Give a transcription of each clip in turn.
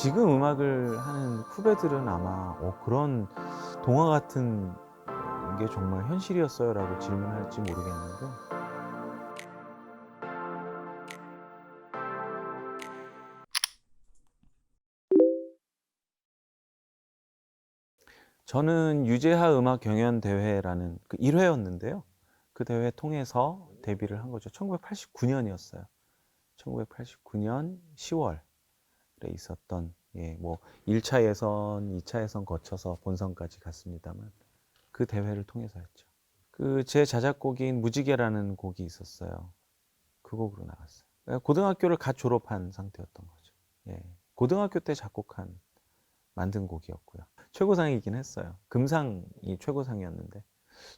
지금 음악을 하는 후배들은 아마 그런 동화 같은 게 정말 현실이었어요? 라고 질문할지 모르겠는데, 저는 유재하 음악 경연 대회라는 그 1회였는데요. 그 대회 통해서 데뷔를 한 거죠. 1989년이었어요. 1989년 10월에 있었던, 뭐 1차 예선, 2차 예선 거쳐서 본선까지 갔습니다만 그 대회를 통해서 했죠. 그 제 자작곡인 무지개라는 곡이 있었어요. 그 곡으로 나갔어요. 고등학교를 갓 졸업한 상태였던 거죠. 예. 고등학교 때 작곡한 만든 곡이었고요. 최고상이긴 했어요. 금상이 최고상이었는데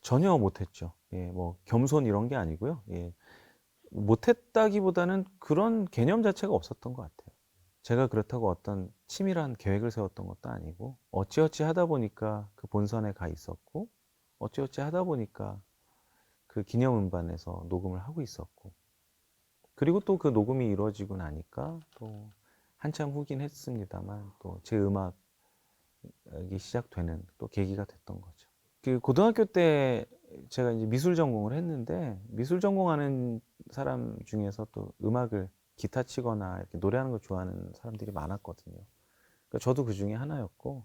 전혀 못했죠. 뭐 겸손 이런 게 아니고요. 못했다기보다는 그런 개념 자체가 없었던 것 같아요. 제가 그렇다고 어떤 치밀한 계획을 세웠던 것도 아니고 어찌어찌 하다 보니까 그 본선에 가 있었고 어찌어찌 하다 보니까 그 기념 음반에서 녹음을 하고 있었고 그리고 또 그 녹음이 이루어지고 나니까 또 한참 후긴 했습니다만 또 제 음악이 시작되는 또 계기가 됐던 거죠. 그 고등학교 때 제가 이제 미술 전공을 했는데 미술 전공하는 사람 중에서 또 음악을 기타 치거나 이렇게 노래하는 걸 좋아하는 사람들이 많았거든요. 그러니까 저도 그 중에 하나였고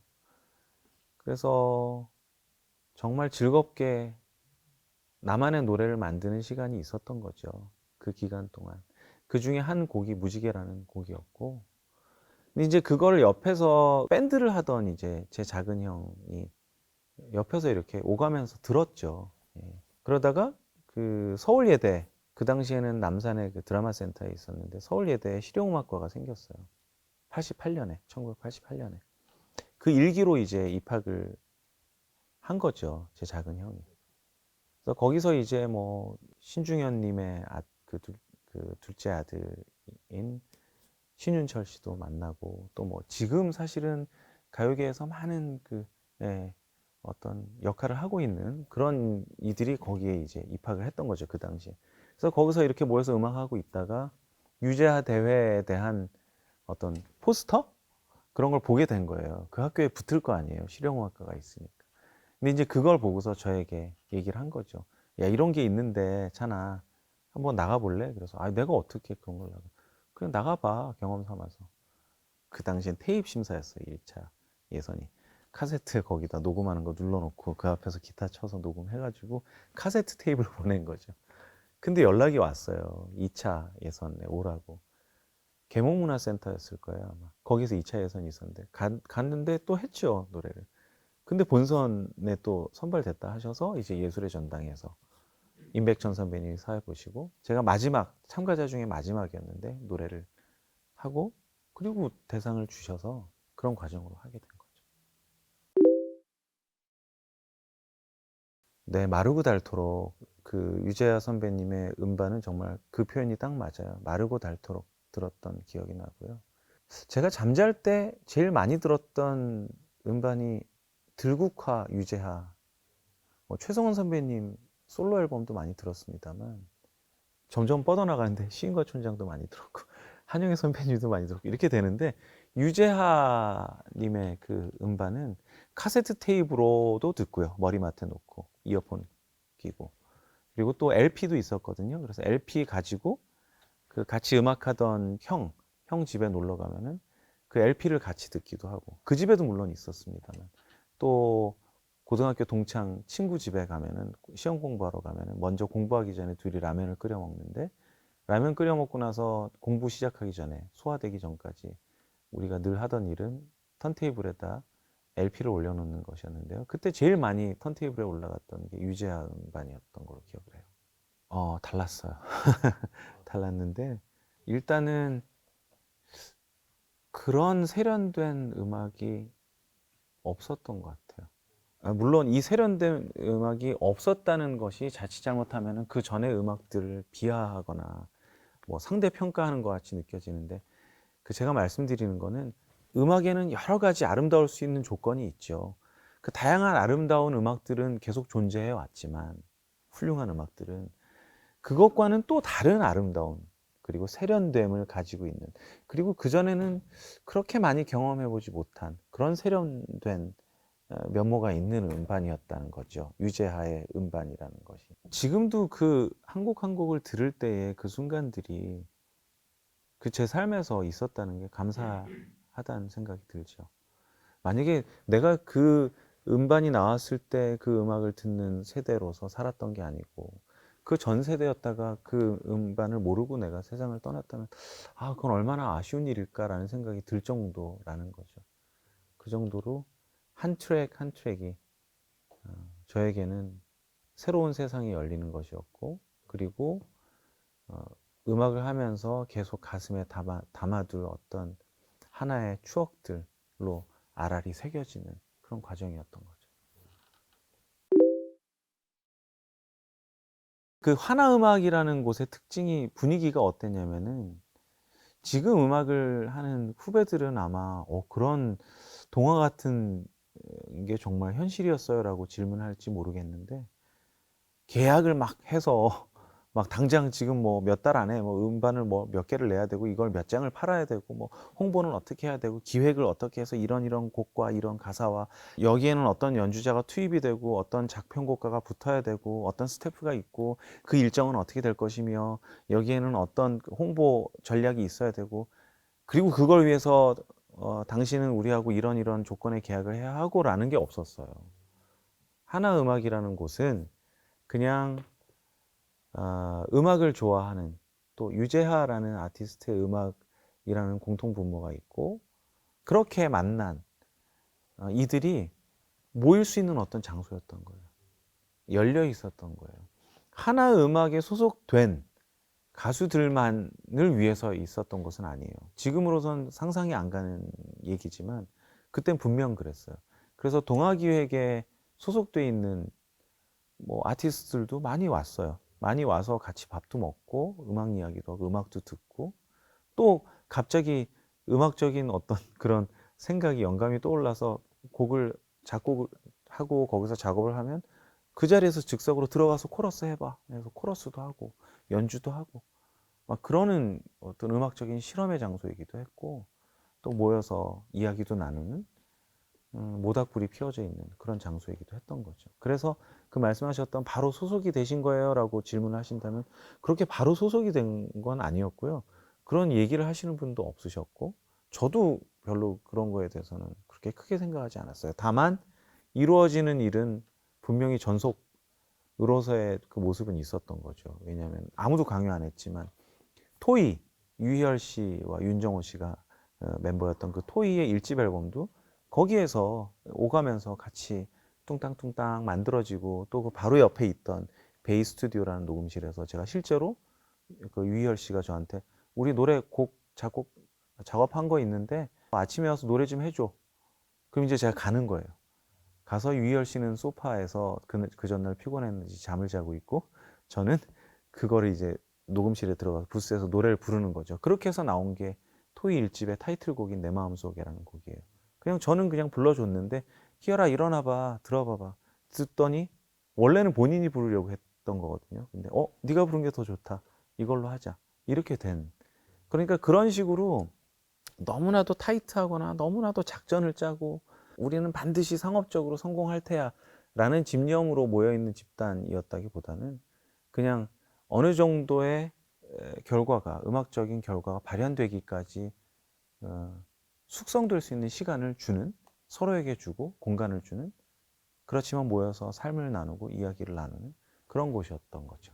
그래서 정말 즐겁게 나만의 노래를 만드는 시간이 있었던 거죠. 그 기간 동안. 그 중에 한 곡이 무지개라는 곡이었고 근데 이제 그거를 옆에서 밴드를 하던 이제 제 작은 형이 옆에서 이렇게 오가면서 들었죠. 그러다가 그 서울예대 그 당시에는 남산에 그 드라마 센터에 있었는데 서울예대에 실용음악과가 생겼어요. 88년에 1988년에 그 일기로 이제 입학을 한 거죠. 제 작은 형이. 그래서 거기서 이제 뭐 신중현님의 그 둘째 아들인 신윤철 씨도 만나고 또 뭐 지금 사실은 가요계에서 많은 어떤 역할을 하고 있는 그런 이들이 거기에 이제 입학을 했던 거죠 그 당시에. 그래서 거기서 이렇게 모여서 음악하고 있다가 유재하 대회에 대한 어떤 포스터 그런 걸 보게 된 거예요. 그 학교에 붙을 거 아니에요. 실용음악과가 있으니까. 근데 이제 그걸 보고서 저에게 얘기를 한 거죠. 야, 이런 게 있는데, 찬아, 한번 나가볼래? 그래서, 아, 내가 어떻게 그런 걸 나가? 그냥 나가봐, 경험 삼아서. 그 당시엔 테이프 심사였어요, 1차 예선이. 카세트 거기다 녹음하는 거 눌러놓고 그 앞에서 기타 쳐서 녹음해가지고 카세트 테이프를 보낸 거죠. 근데 연락이 왔어요. 2차 예선에 오라고. 계몽문화센터였을 거예요, 아마. 거기서 2차 예선이 있었는데. 갔는데 또 했죠, 노래를. 근데 본선에 또 선발됐다 하셔서 이제 예술의 전당에서 임백천 선배님이 사회 보시고 제가 마지막 참가자 중에 마지막이었는데 노래를 하고 그리고 대상을 주셔서 그런 과정으로 하게 된 거죠. 네, 마르고 닳도록 그 유재하 선배님의 음반은 정말 그 표현이 딱 맞아요. 마르고 닳도록 들었던 기억이 나고요. 제가 잠잘 때 제일 많이 들었던 음반이 들국화 유재하 뭐 최성원 선배님 솔로 앨범도 많이 들었습니다만 점점 뻗어나가는데 시인과 촌장도 많이 들었고 한영애 선배님도 많이 들었고 이렇게 되는데 유재하님의 그 음반은 카세트 테이프로도 듣고요. 머리맡에 놓고 이어폰 끼고 그리고 또 LP도 있었거든요. 그래서 LP 가지고 그 같이 음악하던 형 집에 놀러 가면은 그 LP를 같이 듣기도 하고 그 집에도 물론 있었습니다만 또 고등학교 동창 친구 집에 가면은 시험 공부하러 가면은 먼저 공부하기 전에 둘이 라면을 끓여 먹는데 라면 끓여 먹고 나서 공부 시작하기 전에 소화되기 전까지 우리가 늘 하던 일은 턴테이블에다 LP를 올려놓는 것이었는데요. 그때 제일 많이 턴테이블에 올라갔던 게 유재하 음반이었던 걸로 기억을 해요. 달랐어요. 달랐는데 일단은 그런 세련된 음악이 없었던 것 같아요. 물론 이 세련된 음악이 없었다는 것이 자칫 잘못하면 그 전의 음악들을 비하하거나 뭐 상대 평가하는 것 같이 느껴지는데 그 제가 말씀드리는 거는 음악에는 여러 가지 아름다울 수 있는 조건이 있죠. 그 다양한 아름다운 음악들은 계속 존재해 왔지만 훌륭한 음악들은 그것과는 또 다른 아름다운 그리고 세련됨을 가지고 있는, 그리고 그전에는 그렇게 많이 경험해 보지 못한 그런 세련된 면모가 있는 음반이었다는 거죠. 유재하의 음반이라는 것이. 지금도 그 한 곡 한 곡을 들을 때의 그 순간들이 그 제 삶에서 있었다는 게 감사하다는 생각이 들죠. 만약에 내가 그 음반이 나왔을 때 그 음악을 듣는 세대로서 살았던 게 아니고 그 전 세대였다가 그 음반을 모르고 내가 세상을 떠났다면, 아, 그건 얼마나 아쉬운 일일까라는 생각이 들 정도라는 거죠. 그 정도로 한 트랙 한 트랙이 저에게는 새로운 세상이 열리는 것이었고, 그리고 어, 음악을 하면서 계속 가슴에 담아둘 어떤 하나의 추억들로 알알이 새겨지는 그런 과정이었던 거죠. 그 하나음악이라는 곳의 특징이, 분위기가 어땠냐면은, 지금 음악을 하는 후배들은 아마 그런 동화 같은 게 정말 현실이었어요라고 질문할지 모르겠는데, 계약을 막 해서 막 당장 지금 뭐 몇 달 안에 뭐 음반을 뭐 몇 개를 내야 되고 이걸 몇 장을 팔아야 되고 뭐 홍보는 어떻게 해야 되고 기획을 어떻게 해서 이런 곡과 이런 가사와 여기에는 어떤 연주자가 투입이 되고 어떤 작편곡가가 붙어야 되고 어떤 스태프가 있고 그 일정은 어떻게 될 것이며 여기에는 어떤 홍보 전략이 있어야 되고, 그리고 그걸 위해서 당신은 우리하고 이런 조건의 계약을 해야 하고라는 게 없었어요. 하나음악이라는 곳은 그냥 음악을 좋아하는, 또 유재하라는 아티스트의 음악이라는 공통 분모가 있고, 그렇게 만난 이들이 모일 수 있는 어떤 장소였던 거예요. 열려 있었던 거예요. 하나 음악에 소속된 가수들만을 위해서 있었던 것은 아니에요. 지금으로선 상상이 안 가는 얘기지만 그땐 분명 그랬어요. 그래서 동아기획에 소속돼 있는 뭐 아티스트들도 많이 왔어요. 많이 와서 같이 밥도 먹고 음악 이야기도 하고 음악도 듣고, 또 갑자기 음악적인 어떤 그런 생각이, 영감이 떠올라서 작곡을 하고 거기서 작업을 하면 그 자리에서 즉석으로 들어가서 코러스 해봐. 그래서 코러스도 하고 연주도 하고 막 그러는 어떤 음악적인 실험의 장소이기도 했고, 또 모여서 이야기도 나누는 모닥불이 피워져 있는 그런 장소이기도 했던 거죠. 그래서 그 말씀하셨던 바로 소속이 되신 거예요? 라고 질문하신다면, 그렇게 바로 소속이 된 건 아니었고요. 그런 얘기를 하시는 분도 없으셨고, 저도 별로 그런 거에 대해서는 그렇게 크게 생각하지 않았어요. 다만, 이루어지는 일은 분명히 전속으로서의 그 모습은 있었던 거죠. 왜냐하면 아무도 강요 안 했지만, 토이, 유희열 씨와 윤정호 씨가 멤버였던 그 토이의 1집 앨범도 거기에서 오가면서 같이 뚱땅뚱땅 만들어지고, 또 그 바로 옆에 있던 베이 스튜디오라는 녹음실에서 제가 실제로 그 유희열 씨가 저한테 우리 노래 작곡 작업한 거 있는데 아침에 와서 노래 좀 해줘. 그럼 이제 제가 가는 거예요. 가서 유희열 씨는 소파에서 그 전날 피곤했는지 잠을 자고 있고, 저는 그거를 이제 녹음실에 들어가서 부스에서 노래를 부르는 거죠. 그렇게 해서 나온 게 토이 1집의 타이틀곡인 내 마음속에라는 곡이에요. 그냥 저는 그냥 불러줬는데, 희열아 일어나 봐, 들어봐 봐. 듣더니 원래는 본인이 부르려고 했던 거거든요. 근데 네가 부른 게 더 좋다. 이걸로 하자. 이렇게 된. 그러니까 그런 식으로 너무나도 타이트하거나 너무나도 작전을 짜고 우리는 반드시 상업적으로 성공할 테야 라는 집념으로 모여있는 집단이었다기보다는, 그냥 어느 정도의 결과가, 음악적인 결과가 발현되기까지 숙성될 수 있는 시간을 주는, 서로에게 주고 공간을 주는, 그렇지만 모여서 삶을 나누고 이야기를 나누는 그런 곳이었던 거죠.